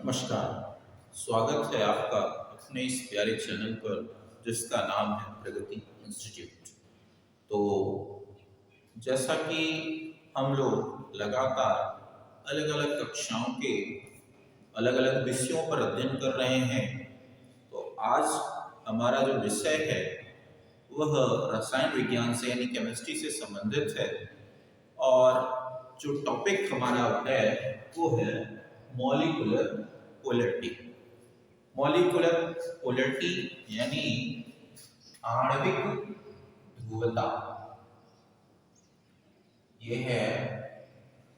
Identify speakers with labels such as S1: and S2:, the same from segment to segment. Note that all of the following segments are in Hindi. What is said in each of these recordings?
S1: नमस्कार। स्वागत है आपका अपने इस प्यारे चैनल पर जिसका नाम है प्रगति इंस्टीट्यूट। तो जैसा कि हम लोग लगातार अलग अलग कक्षाओं के अलग अलग विषयों पर अध्ययन कर रहे हैं, तो आज हमारा जो विषय है वह रसायन विज्ञान से यानी केमिस्ट्री से संबंधित है। और जो टॉपिक हमारा है वो है मॉलिक्यूलर पोलैरिटी। मॉलिक्यूलर पोलैरिटी यानी आणविक ध्रुवता। यह है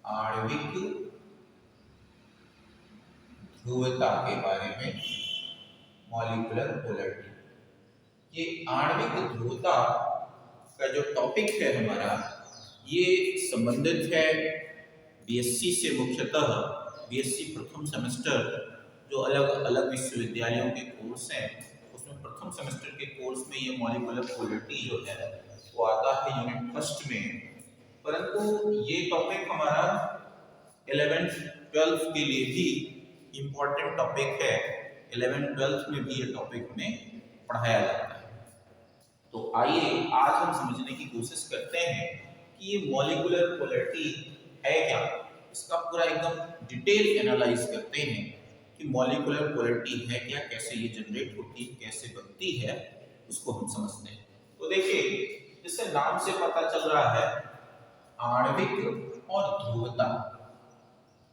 S1: आणविक ध्रुवता के बारे में मॉलिक्यूलर पोलैरिटी। ये आणविक ध्रुवता का जो टॉपिक है हमारा, ये संबंधित है बीएससी से। मुख्यतः बीएससी प्रथम सेमेस्टर जो अलग अलग विश्वविद्यालयों के कोर्स हैं, उसमें प्रथम सेमेस्टर के कोर्स में ये मॉलिक्यूलर पोलैरिटी जो है वो आता है यूनिट फर्स्ट में। परंतु ये टॉपिक हमारा 11th 12th के लिए भी इम्पोर्टेंट टॉपिक है। 11th 12th में भी ये टॉपिक में पढ़ाया जाता है। तो आइए आज हम समझने की कोशिश करते हैं कि ये मॉलिक्यूलर पोलैरिटी है क्या। इसका पूरा एकदम डिटेल एनालाइज करते हैं कि मॉलिक्यूलर पोलैरिटी है क्या, कैसे ये जनरेट होती है, कैसे बनती है, उसको हम समझते हैं। तो देखिए, जैसे नाम से पता चल रहा है आणविक और ध्रुवता,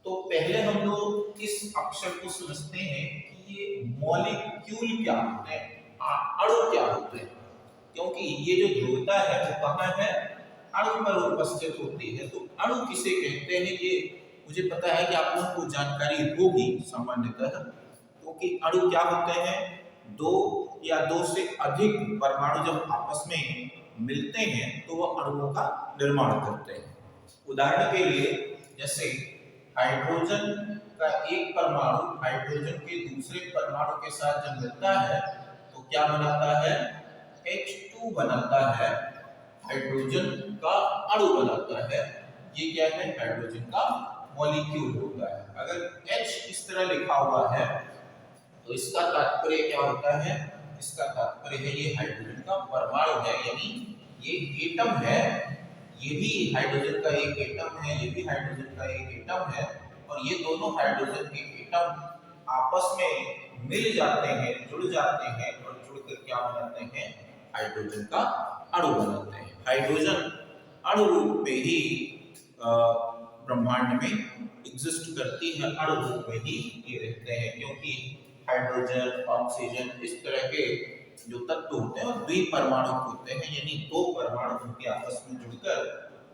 S1: तो पहले हम लोग इस अक्षर को समझते हैं कि ये मॉलिक्यूल क्या होते हैं, अणु क्या होते हैं। क्योंकि ये जो ध्रुवता है वो कहाँ है, अणु पर उपस्थित होती है। तो अणु किसे कहते हैं ये मुझे पता है कि आप लोगों को जानकारी होगी सामान्यतः। क्योंकि अणु क्या होते हैं, दो या दो से अधिक परमाणु जब आपस में मिलते हैं तो वो अणुओं का निर्माण करते हैं। उदाहरण के लिए जैसे हाइड्रोजन का एक परमाणु हाइड्रोजन के दूसरे परमाणु के साथ जब मिलता है तो क्या बनाता है, H2 बनाता है, हाइड्रोजन का अणु बनाता है। ये क्या है, हाइड्रोजन का मॉलिक्यूल होता है। अगर H इस तरह लिखा हुआ है तो इसका तात्पर्य क्या होता है, इसका तात्पर्य है ये हाइड्रोजन का परमाणु है, यानी ये एटम है। ये भी हाइड्रोजन का एक एटम है, ये भी हाइड्रोजन का एक एटम है। और ये दोनों हाइड्रोजन के एटम आपस में मिल जाते हैं, जुड़ जाते हैं और जुड़कर क्या बनाते हैं, हाइड्रोजन का अणु बनाते हैं। हाइड्रोजन अणु रूप में ही ब्रह्मांड में एग्जिस्ट करती है, अणु रूप में ही ये रहते हैं। क्योंकि हाइड्रोजन, ऑक्सीजन इस तरह के जो तत्व होते हैं वो द्विपरमाणु होते हैं, यानी दो परमाणु उनके आपस में जुड़कर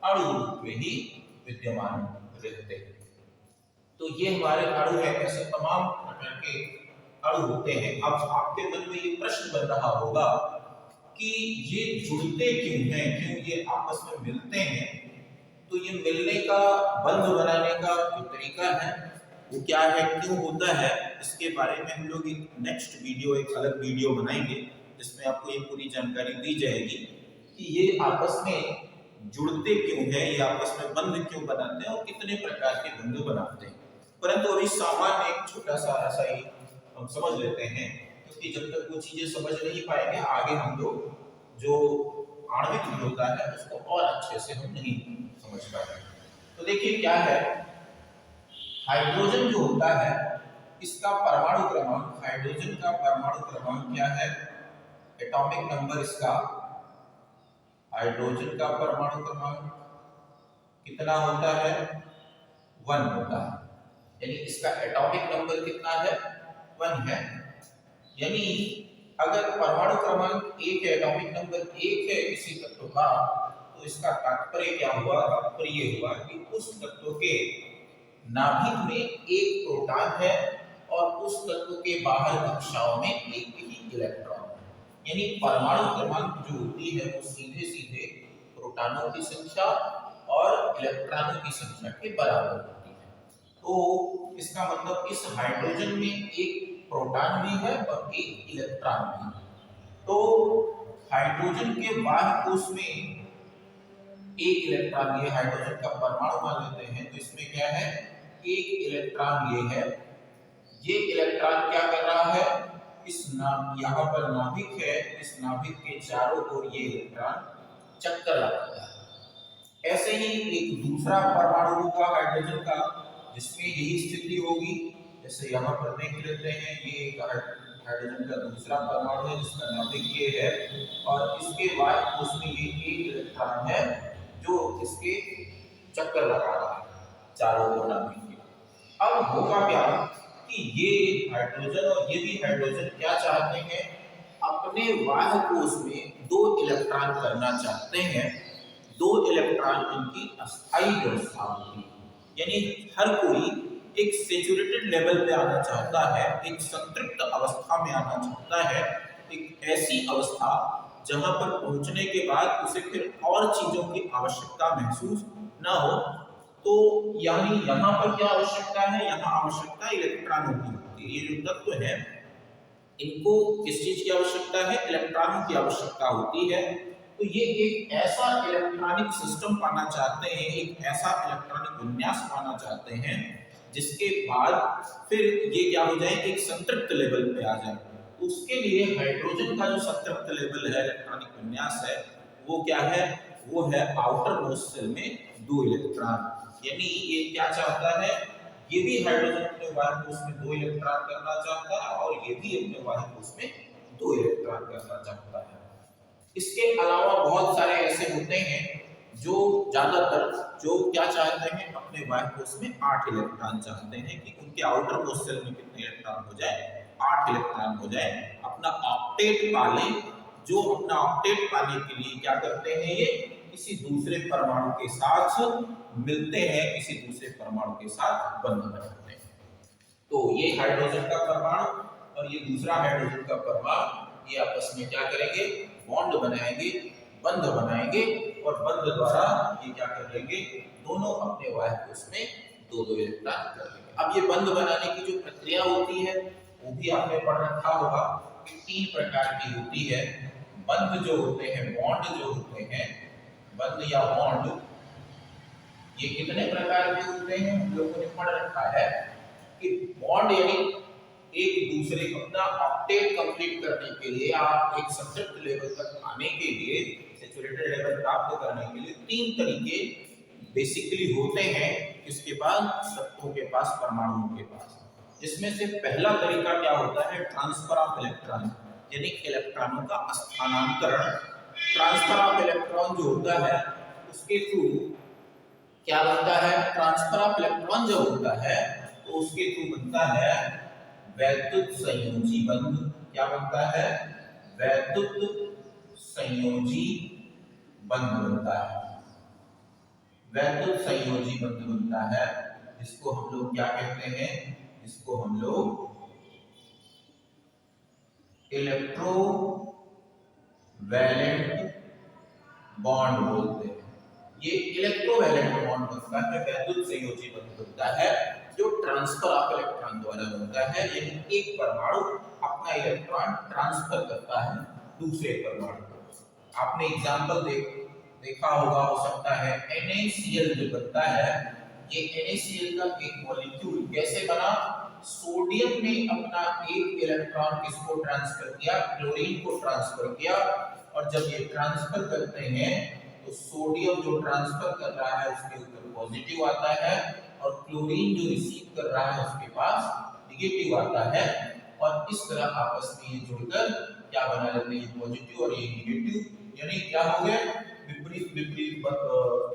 S1: अणु रूप में ही विद्यमान रहते हैं। तो ये हमारे अणु है, ऐसे तमाम प्रकार के अणु होते हैं। अब आपके मन में ये प्रश्न बन रहा होगा कि ये जुड़ते क्यों हैं, क्यों ये आपस में मिलते हैं। तो ये मिलने का, बंध बनाने का जो तरीका है वो क्या है, क्यों होता है, इसके बारे में हम लोग एक नेक्स्ट वीडियो, एक अलग वीडियो बनाएंगे जिसमें आपको ये पूरी जानकारी दी जाएगी कि ये आपस में जुड़ते क्यों हैं, ये आपस में बंध क्यों बनाते हैं और कितने प्रकार के बंध बनाते हैं। परंतु अभी सामान्य एक छोटा सा ऐसा ही हम समझ लेते हैं, क्योंकि जब तक वो चीजें समझ नहीं पाएंगे आगे हम लोग जो आणविक ध्रुवता है उसको और अच्छे से हम नहीं समझ पाएंगे। तो देखिए क्या है, हाइड्रोजन जो होता है इसका परमाणु क्रमांक, हाइड्रोजन का परमाणु क्रमांक क्या है, एटॉमिक नंबर इसका, हाइड्रोजन का परमाणु क्रमांक कितना होता है, 1 होता है। यानी इसका एटॉमिक नंबर कितना है, 1 है। यानी अगर परमाणु क्रमांक 1 है, एटॉमिक नंबर 1 है किसी तत्व का, तो इसका तात्पर्य क्या हुआ, तात्पर्य ये हुआ कि उस तत्व के नाभिक में एक प्रोटॉन है और उस तत्व के बाहर कक्षाओं में एक ही इलेक्ट्रॉन है। यानी परमाणु क्रमांक जो होती है वो सीधे सीधे प्रोटॉनों की संख्या और इलेक्ट्रॉनों की संख्या के बराबर होती है। तो इसका मतलब इस हाइड्रोजन में एक प्रोटॉन भी है और एक इलेक्ट्रॉन भी है। तो हाइड्रोजन के बाह्य कोश में एक इलेक्ट्रॉन, ये हाइड्रोजन का परमाणु मान लेते हैं, तो इसमें क्या है, एक इलेक्ट्रॉन ये है, ये इलेक्ट्रॉन क्या कर रहा है, यहाँ पर नाभिक है, इस नाभिक के चारों ओर ये इलेक्ट्रॉन चक्कर लगाता है। ऐसे ही एक दूसरा परमाणु होगा हाइड्रोजन का, जिसमें यही स्थिति होगी। जैसे यहाँ पर देख लेते हैं, ये एक हाइड्रोजन का दूसरा परमाणु है जिसका नाभिक ये है, और इसके बाद उसमें ये एक इलेक्ट्रॉन है जो इसके चक्कर लगा रहा है चारों ओर नाभिक के। अब होगा क्या कि ये हाइड्रोजन और ये भी हाइड्रोजन क्या चाहते हैं, अपने बाह्य कोश में 2 इलेक्ट्रॉन करना चाहते हैं। 2 इलेक्ट्रॉन इनकी अस्थायी व्यवस्था होती है, यानी हर कोई एक सैचुरेटेड लेवल पे आना चाहता है, एक संतृप्त अवस्था में आना चाहता है, एक ऐसी अवस्था जहां पर पहुंचने के बाद उसे फिर और चीजों की आवश्यकता महसूस ना हो। तो यानी यहाँ पर क्या आवश्यकता है, यहाँ आवश्यकता इलेक्ट्रॉनों की होती है। ये जो तत्व है इनको किस चीज की आवश्यकता है, इलेक्ट्रॉनों की आवश्यकता होती है। तो ये एक ऐसा इलेक्ट्रॉनिक सिस्टम पाना चाहते हैं, एक ऐसा इलेक्ट्रॉनिक विन्यास पाना चाहते हैं जिसके बाद फिर ये क्या हो जाए, एक संतृप्त लेवल पे आ जाए। उसके लिए हाइड्रोजन का जो संतृप्त लेवल है, इलेक्ट्रॉनिक विन्यास है, वो क्या है, वो है आउटर मोस्ट शेल में 2 इलेक्ट्रॉन। यानी ये क्या चाहता है, ये भी हाइड्रोजन अपने बाह्य कोश में 2 इलेक्ट्रॉन करना चाहता है और ये भी अपने बाह्य कोश में 2 इलेक्ट्रॉन करना चाहता है। इसके अलावा बहुत सारे ऐसे होते हैं जो ज्यादातर जो क्या चाहते हैं, अपने बाह्य कोश में 8 इलेक्ट्रॉन चाहते हैं कि उनके आउटर मोस्ट शेल में कितने इलेक्ट्रॉन हो जाए, 8 इलेक्ट्रॉन हो जाए, अपना ऑक्टेट पा ले। जो अपना ऑक्टेट पाने के लिए क्या करते हैं, ये किसी दूसरे परमाणु के साथ मिलते हैं, किसी दूसरे परमाणु के साथ बंध बनाते हैं। तो ये हाइड्रोजन का परमाणु और ये दूसरा हाइड्रोजन का परमाणु ये आपस में क्या करेंगे, बॉन्ड बनाएंगे, बंध बनाएंगे, और बंध द्वारा ये क्या कर लेंगे, दोनों अपने बाह्य कोश में 2-2 इलेक्ट्रॉन कर लेंगे। अब ये बंध बनाने की जो प्रक्रिया होती है वो भी आपने पढ़ रखा होगा कि 3 प्रकार की होती है। बंध जो होते हैं, बॉन्ड जो होते हैं, बंध या बॉन्ड, ये कितने प्रकार के होते हैं हम लोगों ने पढ़ रखा है कि बॉन्ड यानी एक दूसरे अपना ऑक्टेट कंप्लीट करने के लिए, आप एक संतृप्त लेवल तक आने के लिए, सैचुरेटेड लेवल प्राप्त करने के लिए 3 तरीके बेसिकली होते हैं किसके पास, तत्वों के पास, परमाणुओं के पास। जिसमें से पहला तरीका क्या होता है, ट्रांसफर ऑफ इलेक्ट्रॉन, यानी इलेक्ट्रॉनों का स्थानांतरण। ट्रांसफर ऑफ इलेक्ट्रॉन जो होता है उसके थ्रू क्या बनता है, ट्रांसफर ऑफ इलेक्ट्रॉन जो होता है तो उसके थ्रू बनता है वैद्युत संयोजी बंध। क्या बनता है, वैद्युत संयोजी बंध बनता है, वैद्युत संयोजी बंध बनता है, जिसको हम लोग क्या कहते हैं, जिसको हम लोग इलेक्ट्रो वैलेंट बॉन्ड बोलते हैं। ये इलेक्ट्रोवैलेंट बॉन्ड बनता है, वैद्युत संयोजी बंध बनता है, जो ट्रांसफर ऑफ इलेक्ट्रॉन द्वारा बनता है। यानी एक परमाणु अपना इलेक्ट्रॉन ट्रांसफर करता है दूसरे परमाणु को। आपने एग्जांपल देखा होगा, हो सकता है NaCl जो बनता है, ये NaCl का एक मॉलिक्यूल कैसे बना, सोडियम ने अपना एक इलेक्ट्रॉन किसको ट्रांसफर किया, क्लोरीन को ट्रांसफर किया, और जब ये ट्रांसफर करते हैं तो सोडियम जो ट्रांसफर कर रहा है उसके ऊपर पॉजिटिव आता है, और क्लोरीन जो रिसीव कर रहा है उसके पास नेगेटिव आता है, और इस तरह आपस में ये जुड़कर क्या बना लेते हैं, पॉजिटिव और ये नेगेटिव, यानी क्या हो गए, विपरीत विपरीत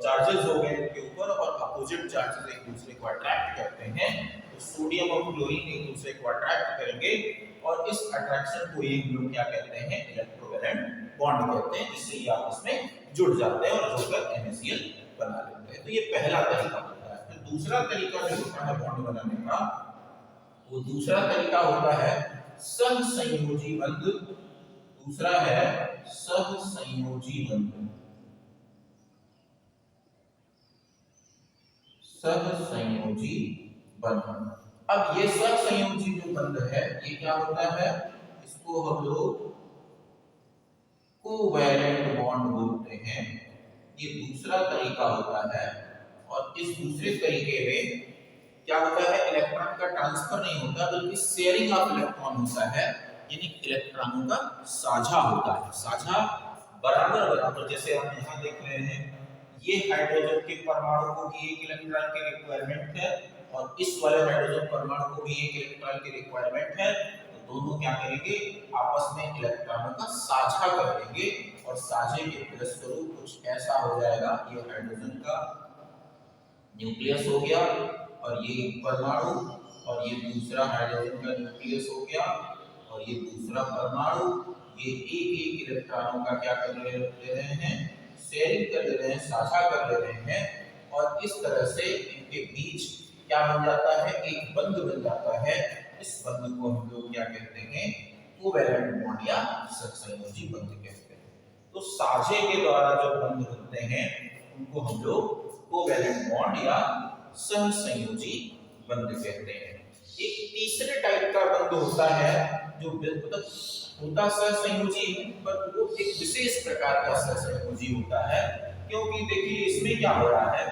S1: चार्जेस हो गए इनके ऊपर, और अपोजिट चार्जेस एक दूसरे को अट्रैक्ट करते हैं। तो सोडियम और क्लोरीन एक दूसरे को अट्रैक्ट करेंगे, और इस अट्रैक्शन को एक लोग क्या कहते हैं, इलेक्ट्रोवैलेंट बॉन्ड कहते हैं, जिससे ये आपस में जुड़ जाते हैं और जुड़कर NaCl बना लेते हैं। तो ये पहला तरीका होता है। तो दूसरा तरीका जो होता है बॉन्ड बनाने का, वो दूसरा तरीका होता है सहसंयोजी बंध। दूसरा है सहसंयोजी बंध, सहसंयोजी बंध। अब ये सहसंयोजी जो बंध है ये क्या होता है, इसको हम लोग कोवैलेंट बॉन्ड बोलते हैं। ये दूसरा तरीका होता है, और इस दूसरे तरीके में क्या होता है, इलेक्ट्रॉन का ट्रांसफर नहीं होता बल्कि शेयरिंग ऑफ इलेक्ट्रॉन होता है, यानी इलेक्ट्रॉनों का साझा होता है, साझा बराबर बराबर। जैसे हम यहाँ देख रहे हैं, ये हाइड्रोजन के परमाणु को भी एक इलेक्ट्रॉन की रिक्वायरमेंट है और इस वाले हाइड्रोजन परमाणु को भी एक इलेक्ट्रॉन की रिक्वायरमेंट है। तो दोनों क्या करेंगे, आपस में इलेक्ट्रॉनों का साझा कर लेंगे और साझे के फलस्वरूप कुछ ऐसा हो जाएगा, ये हाइड्रोजन का न्यूक्लियस हो गया और ये परमाणु, और ये दूसरा हाइड्रोजन का न्यूक्लियस हो गया और ये दूसरा परमाणु, ये एक एक इलेक्ट्रॉनों का क्या कर ले रहे हैं, शेयरिंग कर ले रहे हैं, साझा कर ले रहे हैं। और इस तरह से इनके बीच क्या बन जाता है, एक बंध बन जाता है। इस बंध को हम लोग क्या कहते हैं, कोवैलेंट बॉन्ड या सहसंयोजी बंध कहते हैं। तो साझे के द्वारा जो बंध बनते हैं उनको हम लोग कोवैलेंट बॉन्ड या सहसंयोजी बंध कहते हैं। एक तीसरे टाइप का बंध होता है जो मतलब होता सहसंयोजी है, पर वो एक विशेष प्रकार का सहसंयोजी होता है, क्योंकि देखिए इसमें क्या हो रहा है,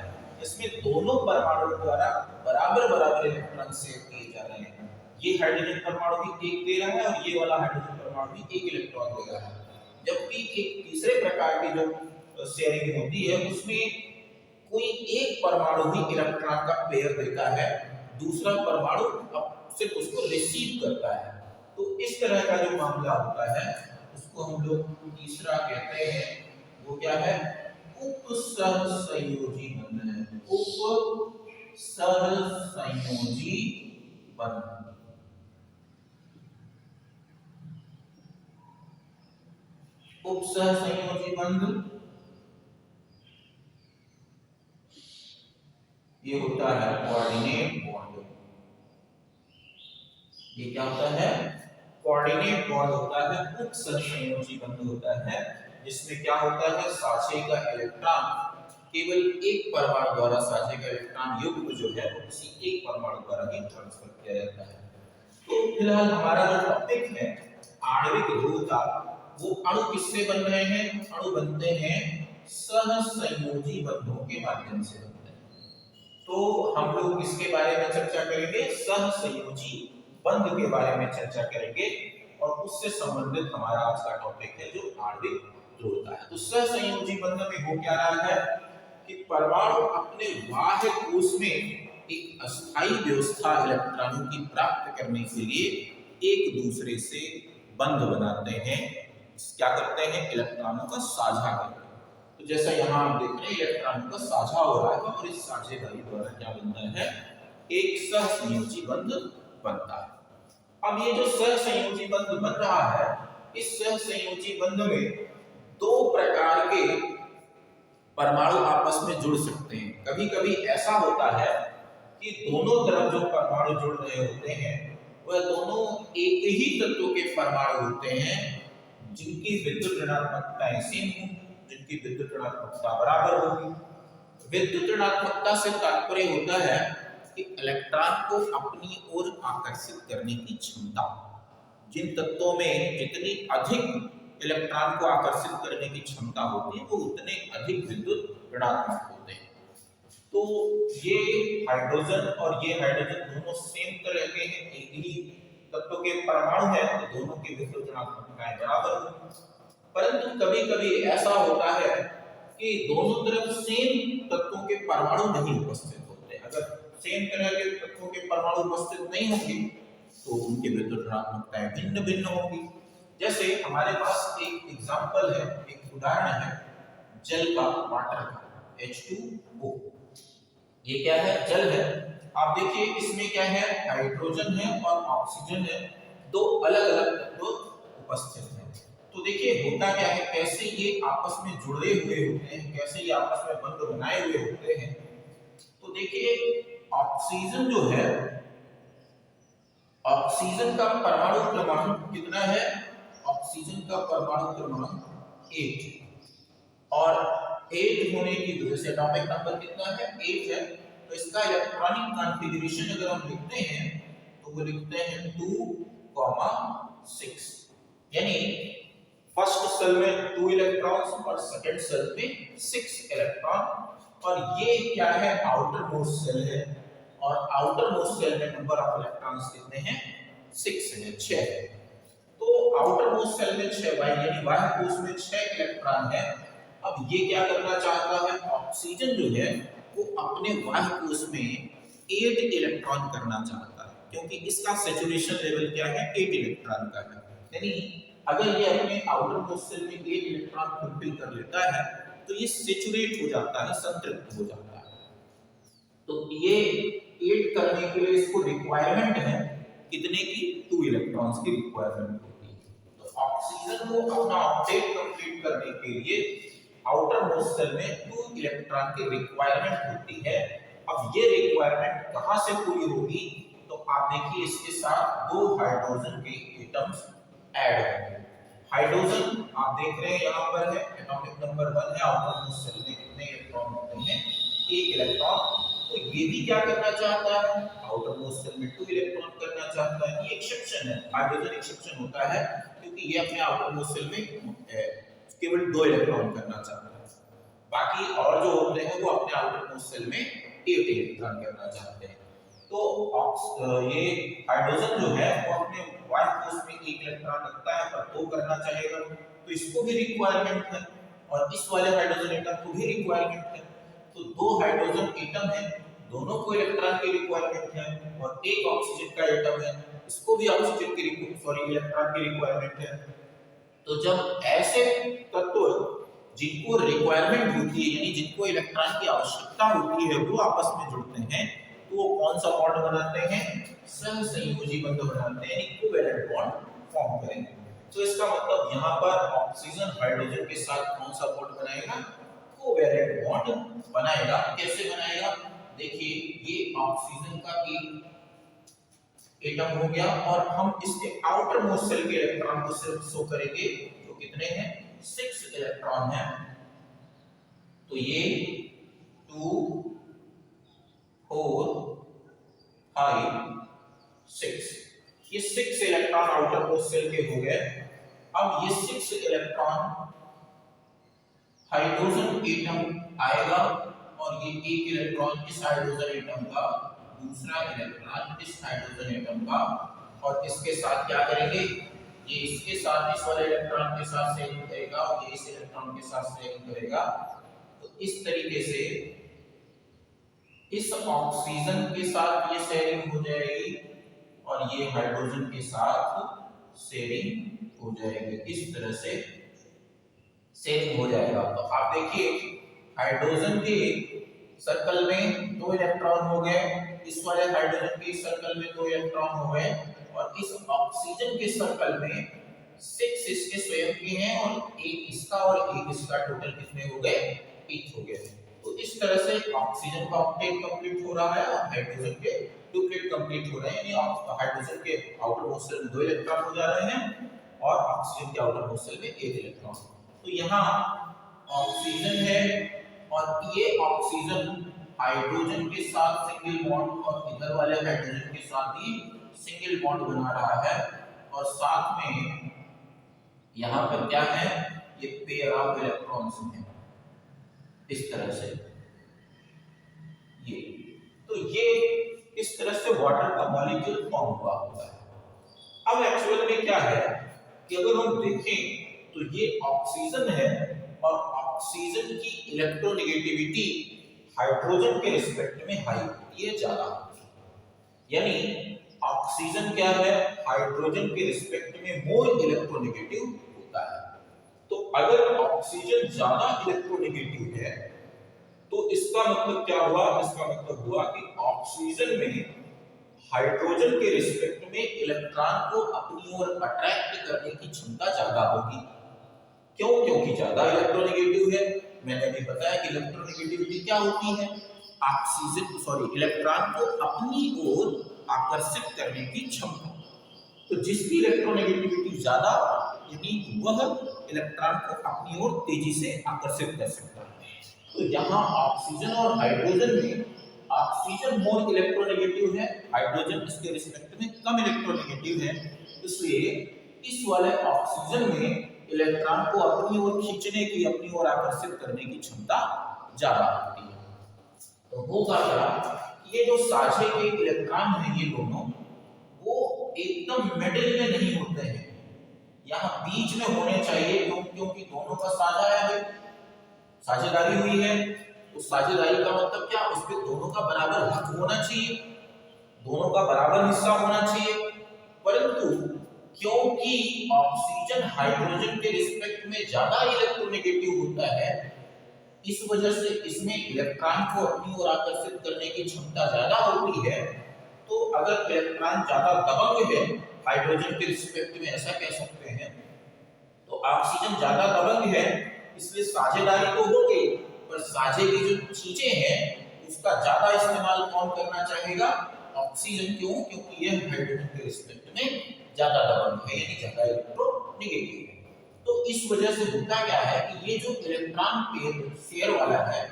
S1: इसमें दोनों परमाणु द्वारा बराबर बराबर इलेक्ट्रॉन शेयर किए जा रहे हैं। ये हाइड्रोजन परमाणु भी एक दे रहा है और ये वाला हाइड्रोजन परमाणु भी एक इलेक्ट्रॉन दे रहा है। जबकि एक तीसरे प्रकार की जो शेयरिंग होती है उसमें कोई एक परमाणु ही इलेक्ट्रॉन का पेयर देता है, दूसरा परमाणु अब सिर्फ उसको रिसीव करता है। तो इस तरह का जो मामला होता है उसको हम लोग तीसरा कहते हैं, वो क्या है, उपसहसंयोजी बंध है, उपसहसंयोजी बंध। उपसहसंयोजी बंध ये होता है कोऑर्डिनेट बॉन्ड। ये क्या होता है, कोऑर्डिनेट बॉन्ड होता है, उपसहसंयोजी बंध होता है, जिसमें क्या होता है, साझे का इलेक्ट्रॉन केवल एक परमाणु द्वारा, साझे का इलेक्ट्रॉन युग्म जो है वो किसी एक परमाणु द्वारा ही ट्रांसफर किया जाता है। तो फिलहाल हमारा जो टॉपिक है आणविक ध्रुवता, वो अणु किससे बन रहे हैं, अणु बनते हैं सहसंयोजी बंधों के माध्यम से बनते हैं। तो हम लोग इसके बारे में चर्चा करेंगे, सहसंयोजी बंध के बारे में चर्चा करेंगे और उससे संबंधित हमारा आज का टॉपिक है जो आणविक ध्रुवता है। तो सहसंयोजी बंध में हो क्या रहा है कि परमाणु अपने बाह्य कोश में एक अस्थायी व्यवस्था इलेक्ट्रॉनों की प्राप्त करने के लिए एक दूसरे से बंध बनाते हैं, क्या करते हैं, इलेक्ट्रॉनों का साझा करते हैं। तो जैसा यहाँ आप देख रहे हैं इलेक्ट्रॉनों का साझा हो रहा है और इस साझेदारी द्वारा क्या बनता है, एक सहसंयोजी बंध बनता है। अब ये जो सहसंयोजी बंध बन रहा है, इस सहसंयोजी बंध में दो प्रकार के परमाणु आपस में जुड़ सकते हैं। कभी कभी ऐसा होता है कि दोनों तरफ जो परमाणु जुड़ रहे होते हैं वह दोनों एक ही तत्व के परमाणु होते हैं, जिनकी विद्युत ऋणात्मकताएं सेम हो, जिनकी विद्युत ऋणात्मकता बराबर होगी। विद्युत ऋणात्मकता से तात्पर्य होता है कि इलेक्ट्रॉन को अपनी ओर आकर्षित करने की क्षमता। जिन तत्वों में जितनी अधिक इलेक्ट्रॉन को आकर्षित करने की क्षमता होती है वो उतने अधिक विद्युत ऋणात्मक होते हैं। तो ये हाइड्रोजन और ये हाइड्रोजन दोनों सेम तरह के हैं, एक ही तत्व के परमाणु हैं, तो दोनों की विद्युत ऋणात्मकताएं बराबर होंगी। परंतु कभी-कभी ऐसा होता है कि दोनों तरफ सेम तत्वों के परमाणु नहीं उपस्थित होते। अगर सेम तरह के तत्वों के परमाणु उपस्थित नहीं होंगे तो उनकी विद्युत ऋणात्मकताएं भिन्न भिन्न होंगी। जैसे हमारे पास एक एग्जांपल है, एक उदाहरण है जल का, वाटर का, H2O। ये क्या है, जल है। आप देखिए इसमें क्या है, हाइड्रोजन है और ऑक्सीजन है, दो अलग अलग तत्व उपस्थित हैं। तो देखिए होता क्या है, कैसे ये आपस में जुड़े हुए होते हैं, कैसे ये आपस में बंध बनाए हुए होते हैं। तो देखिए ऑक्सीजन जो है, ऑक्सीजन का परमाणु क्रमांक कितना है, ऑक्सीजन का परमाणु क्रमांक 8 और 8 होने की वजह से एटॉमिक नंबर कितना है, 8 है। तो इसका इलेक्ट्रॉनिक कॉन्फ़िगरेशन अगर हम लिखते हैं तो वो लिखते हैं 2,6, यानी फर्स्ट सेल में 2 इलेक्ट्रॉन्स और सेकंड सेल में 6 इलेक्ट्रॉन। और ये क्या है, आउटर मोस्ट सेल है और आउटर मोस्ट शेल में नंबर ऑफ इलेक्ट्रॉन्स कितने हैं 6 है 6 है। तो आउटर मोस्ट शेल में 6 वाई यानी बाह्य कोश में 6 इलेक्ट्रॉन है। अब ये क्या करना चाहता है ऑक्सीजन जो है वो अपने बाह्य कोश में 8 इलेक्ट्रॉन करना चाहता है क्योंकि इसका सैचुरेशन लेवल क्या है 8 इलेक्ट्रॉन का है। यानी अगर ये अपने आउटर मोस्ट शेल में 8 इलेक्ट्रॉन फुलफिल कर लेता है तो ये सैचुरेट हो जाता है संतृप्त हो जाता है। तो ये 8 करने के लिए इसको रिक्वायरमेंट है कितने की 2 इलेक्ट्रॉन्स की रिक्वायरमेंट होती है। तो ऑक्सीजन को अपना ऑक्टेट कंप्लीट करने के लिए आउटर मोस्ट शेल में 2 इलेक्ट्रॉन की रिक्वायरमेंट होती है। अब ये रिक्वायरमेंट कहां से पूरी होगी तो आप देखिए इसके साथ 2 हाइड्रोजन के एटम्स ऐड होंगे। हाइड्रोजन आप देख रहे हैं यहाँ पर है एटॉमिक नंबर 1 है आउटर मोस्ट शेल में कितने इलेक्ट्रॉन होते हैं 1 इलेक्ट्रॉन। तो ये भी क्या करना चाहता है आउटर मोस्ट शेल में 2 इलेक्ट्रॉन करना चाहता है। ये एक्सेप्शन है हाइड्रोजन एक्सेप्शन होता है क्योंकि ये अपने आउटर मोस्ट शेल में केवल 2 इलेक्ट्रॉन करना चाहता है। बाकी और जो होते हैं वो अपने आउटर मोस्ट शेल में 8 इलेक्ट्रॉन करना चाहते हैं। तो ये हाइड्रोजन जो है वो अपने बाह्य कोश में 1 इलेक्ट्रॉन रखता है पर 2 करना चाहेगा तो इसको भी रिक्वायरमेंट है और इस वाले हाइड्रोजन एटम को भी रिक्वायरमेंट है। तो 2 हाइड्रोजन एटम है दोनों को इलेक्ट्रॉन की रिक्वायरमेंट है और एक ऑक्सीजन का एटम है इसको भी ऑक्सीजन की इलेक्ट्रॉन की रिक्वायरमेंट है। तो जब ऐसे तत्व जिनको रिक्वायरमेंट होती है यानी जिनको इलेक्ट्रॉन की आवश्यकता होती है वो आपस में जुड़ते हैं तो वो कौन सा बॉन्ड बनाते हैं सहसंयोजी बंध बनाते हैं यानी कोवैलेंट बॉन्ड फॉर्म करेंगे। तो इसका मतलब यहाँ पर ऑक्सीजन हाइड्रोजन के साथ कौन सा बॉन्ड बनाएगा कोवैलेंट बॉन्ड बनाएगा। कैसे बनाएगा देखिए ये ऑक्सीजन का एक एटम हो गया और हम इसके आउटर मोस्ट शेल के इलेक्ट्रॉन को सिर्फ शो करेंगे जो कितने हैं 6 इलेक्ट्रॉन हैं। तो ये 2 4 5 6 ये 6 इलेक्ट्रॉन आउटर मोस्ट शेल के हो गए। अब ये 6 इलेक्ट्रॉन हाइड्रोजन एटम आएगा और ये एक इलेक्ट्रॉन इस हाइड्रोजन एटम का दूसरा इलेक्ट्रॉन इस हाइड्रोजन एटम का और इसके साथ क्या करेंगे ये इसके साथ इस वाले इलेक्ट्रॉन के साथ शेयरिंग करेगा और ये इस इलेक्ट्रॉन के साथ शेयरिंग करेगा। तो इस तरीके से इस ऑक्सीजन के साथ ये शेयरिंग हो जाएगी और ये हाइड्रोजन के साथ शेयरिंग हो जाएगी। इस तरह से शेयरिंग हो जाएगा। तो आप देखिए हाइड्रोजन के सर्कल में 2 इलेक्ट्रॉन हो गए इस वाले हाइड्रोजन के सर्कल में 2 इलेक्ट्रॉन हो गए और इस ऑक्सीजन के सर्कल में 6 इसके स्वयं के हैं और एक इसका और एक इसका टोटल कितने हो गए 8 हो गए। तो इस तरह से ऑक्सीजन का ऑक्टेट कंप्लीट हो रहा है और हाइड्रोजन के डुप्लेट कंप्लीट हो रहे हैं यानी हाइड्रोजन के आउटर मोस्ट शेल में 2 इलेक्ट्रॉन हो जा रहे हैं और ऑक्सीजन के आउटर मोस्ट शेल में 1 इलेक्ट्रॉन। तो यहाँ ऑक्सीजन है और ये ऑक्सीजन हाइड्रोजन के साथ सिंगल बॉन्ड और इधर वाले हाइड्रोजन के साथ ही सिंगल बॉन्ड बना रहा है और साथ में यहाँ पर क्या है ये पेयर ऑफ इलेक्ट्रॉन्स हैं इस तरह से ये। तो ये इस तरह से वाटर का मॉलिक्यूल फॉर्म हुआ होता है। अब एक्चुअल में क्या है कि अगर हम देखें तो ये ऑक्सीजन है और ऑक्सीजन की इलेक्ट्रोनेगेटिविटी हाइड्रोजन के रिस्पेक्ट में हाई होती है ज्यादा यानी ऑक्सीजन क्या है हाइड्रोजन के रिस्पेक्ट में मोर इलेक्ट्रोनेगेटिव होता है। तो अगर ऑक्सीजन ज्यादा इलेक्ट्रोनेगेटिव है तो इसका मतलब क्या हुआ इसका मतलब हुआ कि ऑक्सीजन में हाइड्रोजन के रिस्पेक्ट में इलेक्ट्रॉन को अपनी ओर अट्रैक्ट करने की क्षमता ज्यादा होगी। क्यों क्योंकि ज्यादा इलेक्ट्रोनेगेटिव है। मैंने अभी बताया कि इलेक्ट्रोनेगेटिविटी क्या होती है इलेक्ट्रॉन को अपनी ओर आकर्षित करने की क्षमता। तो जिसकी इलेक्ट्रोनेगेटिविटी ज्यादा यानी वह इलेक्ट्रॉन को अपनी ओर तेजी से आकर्षित कर सकता है। तो यहाँ ऑक्सीजन और हाइड्रोजन में ऑक्सीजन मोर इलेक्ट्रोनेगेटिव है हाइड्रोजन इसके रिस्पेक्ट में कम इलेक्ट्रोनेगेटिव है इसलिए इस वाले ऑक्सीजन में इलेक्ट्रॉन को अपनी ओर खींचने की अपनी ओर आकर्षित करने की क्षमता ज्यादा होती है। तो होगा क्या ये जो साझे के इलेक्ट्रॉन हैं ये दोनों, वो एकदम मिडिल में नहीं होते हैं, यहाँ बीच में होने चाहिए, क्योंकि दोनों का साझा है भाई, साझेदारी हुई है। उस साझेदारी का मतलब क्या, उस पे दोनों का बराबर हक होना चाहिए, दोनों का बराबर हिस्सा होना चाहिए। परंतु क्योंकि ऑक्सीजन हाइड्रोजन के रिस्पेक्ट में ज्यादा इलेक्ट्रोनेगेटिव होता है, इस वजह से इसमें इलेक्ट्रॉन को अपनी ओर आकर्षित करने की क्षमता ज्यादा होती है। तो अगर इलेक्ट्रॉन ज्यादा दबंग है हाइड्रोजन के रिस्पेक्ट में, ऐसा कह सकते हैं, तो ऑक्सीजन ज्यादा दबंग है, इसलिए साझेदारी तो हो गई, पर साझे की जो चीजें हैं उसका ज्यादा इस्तेमाल कौन करना चाहेगा, ऑक्सीजन। क्यों, क्योंकि यह हाइड्रोजन के रिस्पेक्ट में ज्यादा दबंग है, यानी ज्यादा इलेक्ट्रोनेगेटिव है। तो इस वजह से होता क्या है कि ये जो इलेक्ट्रॉन पेयर वाला है,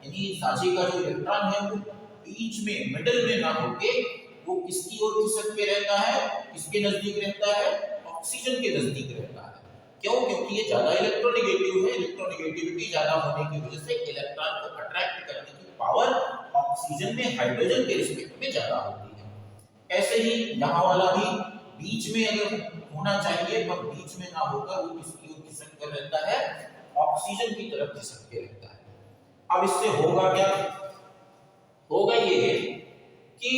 S1: यानी साझे का जो इलेक्ट्रॉन है वो बीच में मिडिल में ना होके वो किसकी ओर खिसक के रहता है, किसके नजदीक रहता है, ऑक्सीजन के नजदीक रहता है। क्यों, क्योंकि ये ज्यादा इलेक्ट्रोनेगेटिव है, इलेक्ट्रोनेगेटिविटी ज्यादा होने की वजह से इलेक्ट्रॉन को अट्रैक्ट करने की पावर ऑक्सीजन में हाइड्रोजन के रिस्पेक्ट में ज्यादा होती है। ऐसे ही यहाँ वाला भी बीच में अगर होना चाहिए, पर बीच में ना होकर वो किसकी ओर खिसक कर रहता है, ऑक्सीजन की तरफ खिसक के रहता है। अब इससे होगा क्या, होगा ये कि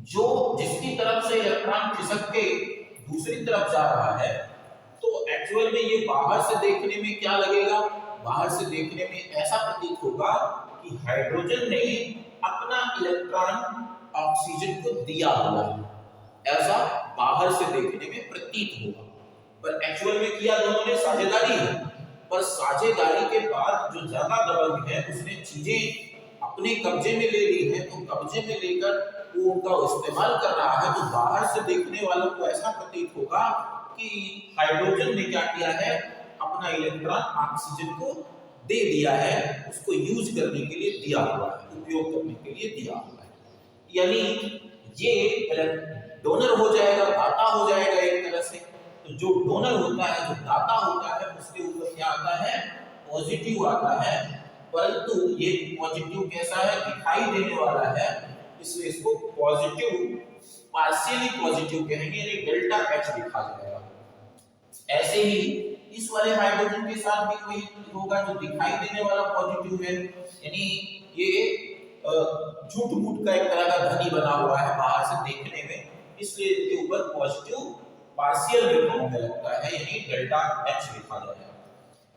S1: जो जिसकी तरफ से इलेक्ट्रॉन खिसक के दूसरी तरफ जा रहा है, तो एक्चुअल में ये बाहर से देखने में क्या लगेगा, बाहर से देखने में ऐसा प्रतीत होगा कि हाइड्रोजन ने अपना इलेक्ट्रॉन ऑक्सीजन को दिया हुआ है, ऐसा बाहर से देखने में प्रतीत होगा। पर एक्चुअल में किया दोनों ने साझेदारी है, पर साझेदारी के बाद जो ज्यादा दबंग है उसने चीजें अपने कब्जे में ले ली है, तो कब्जे में लेकर वो उनका इस्तेमाल कर रहा है, तो बाहर से देखने वालों को ऐसा प्रतीत होगा कि हाइड्रोजन ने क्या किया है, अपना इलेक्ट्रॉन ऑक्सीजन को दे दिया है, उसको यूज करने के लिए दिया हुआ है, उपयोग करने के लिए दिया हुआ है। यानी ये डोनर हो जाएगा, दाता हो जाएगा एक तरह से। तो जो डोनर होता है, जो दाता होता है, उसके ऊपर क्या आता है, पॉजिटिव आता है। परंतु ये पॉजिटिव कैसा है, दिखाई देने वाला है, इसलिए इसको पॉजिटिव, पार्शियली पॉजिटिव कहेंगे, यानी डेल्टा एच लिखा जाएगा। ऐसे ही इस वाले हाइड्रोजन के साथ भी वही होगा, जो दिखाई देने वाला पॉजिटिव है, यानी ये झूठ मूठ का एक तरह का ध्वनि बना हुआ है बाहर से देखने में, इसलिए इसके ऊपर पॉजिटिव पार्शियल में लगता है, यानी डेल्टा एच लिखा जाएगा।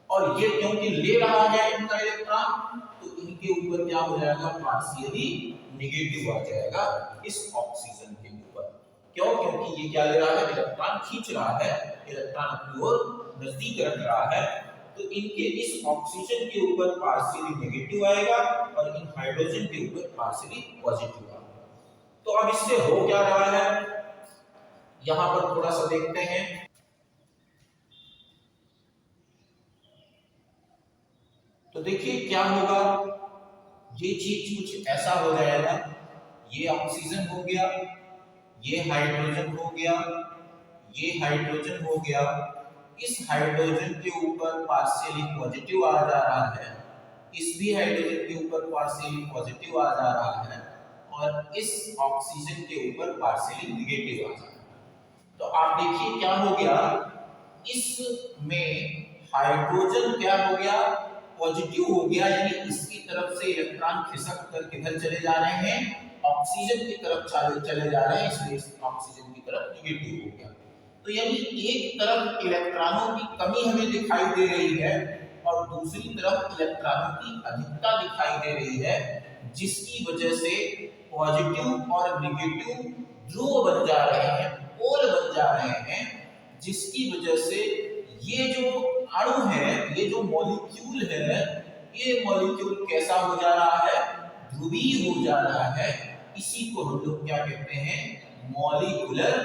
S1: और ये क्योंकि ले रहा है इनका इलेक्ट्रॉन, तो इनके ऊपर क्या हो जाएगा, पार्शियली नेगेटिव आ जाएगा इस ऑक्सीजन के ऊपर। क्यों, क्योंकि ये क्या ले रहा है, इलेक्ट्रॉन खींच रहा है, इलेक्ट्रॉन अपनी ओर नजदीक रख रहा है, तो इनके इस ऑक्सीजन के ऊपर पार्शियली नेगेटिव आएगा और इन हाइड्रोजन के ऊपर पार्शियली पॉजिटिव आएगा। तो अब इससे हो क्या रहा है, यहां पर थोड़ा सा देखते हैं। तो देखिए क्या होगा, ये चीज कुछ ऐसा हो जाएगा, ये ऑक्सीजन हो गया, ये हाइड्रोजन हो गया, ये हाइड्रोजन हो गया, इस हाइड्रोजन के ऊपर पार्शियली पॉजिटिव आ जा रहा है, इस भी हाइड्रोजन के ऊपर पार्शियली पॉजिटिव आ जा रहा है, और इस ऑक्सीजन के ऊपर पार्शियली नेगेटिव आ जा रहा है। तो आप देखिए क्या हो गया, इसमें हाइड्रोजन क्या हो गया, पॉजिटिव हो गया, यानी इसकी तरफ से इलेक्ट्रॉन खिसक कर किधर चले जा रहे हैं, ऑक्सीजन की तरफ चले जा रहे हैं, इसलिए ऑक्सीजन की तरफ नेगेटिव हो गया। तो यानी एक तरफ इलेक्ट्रॉनों की कमी हमें दिखाई दे रही है और दूसरी तरफ इलेक्ट्रॉनों की अधिकता दिखाई दे रही है, जिसकी वजह से पॉजिटिव और नेगेटिव ध्रुव बन जा रहे हैं, पोल बन जा रहे हैं, जिसकी वजह से ये जो अणु है, ये जो मॉलिक्यूल है, ये मॉलिक्यूल कैसा हो जा रहा है, ध्रुवीय हो जा रहा है। इसी को हम लोग क्या कहते हैं, मॉलिक्यूलर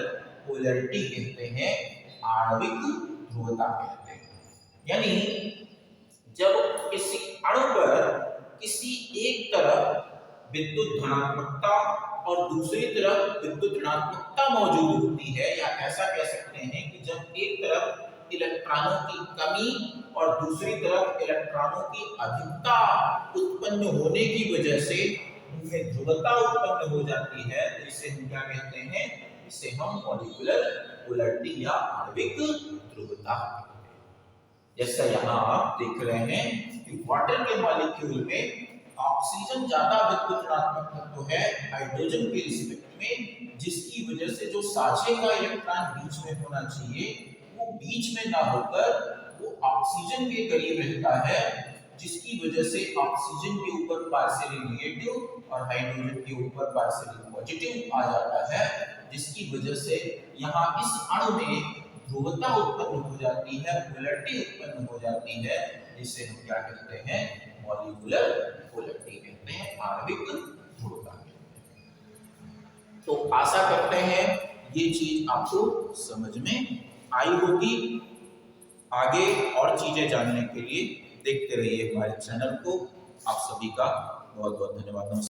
S1: पोलैरिटी कहते हैं, आणविक ध्रुवता कहते हैं। यानी जब किसी अणु पर किसी एक तरफ विद्युत धनात्मकता और दूसरी तरफ विद्युत ऋणात्मकता मौजूद होती है, या ऐसा कह सकते हैं कि जब एक तरफ इलेक्ट्रॉनों की कमी और दूसरी तरफ इलेक्ट्रॉनों की अधिकता उत्पन्न होने की वजह से इनमें ध्रुवता उत्पन्न हो जाती है तो इसे हम क्या कहते हैं, इसे हम मॉलिक्यूलर पोलैरिटी या आणविक ध्रुवता। जैसा यहाँ आप देख रहे हैं कि वाटर के मॉलिक्यूल में ऑक्सीजन ज्यादा विद्युत ऋणात्मक तत्व है हाइड्रोजन के रिस्पेक्ट में, जिसकी वजह से जो साझे का इलेक्ट्रॉन बीच में होना चाहिए वो बीच में ना होकर वो ऑक्सीजन के करीब रहता है, जिसकी वजह से ऑक्सीजन के ऊपर पार्शियली नेगेटिव और हाइड्रोजन के ऊपर पार्शियली पॉजिटिव आ जाता है, जिसकी वजह से यहाँ इस अणु में ध्रुवता उत्पन्न हो जाती है, पोलैरिटी उत्पन्न हो जाती है, जिसे हम क्या कहते हैं, मॉलिक्यूलर पोलैरिटी कहते हैं, आणविक ध्रुवता। तो आशा करते हैं ये चीज आपको समझ में आई होगी। आगे और चीजें जानने के लिए देखते रहिए हमारे चैनल को। आप सभी का बहुत बहुत धन्यवाद।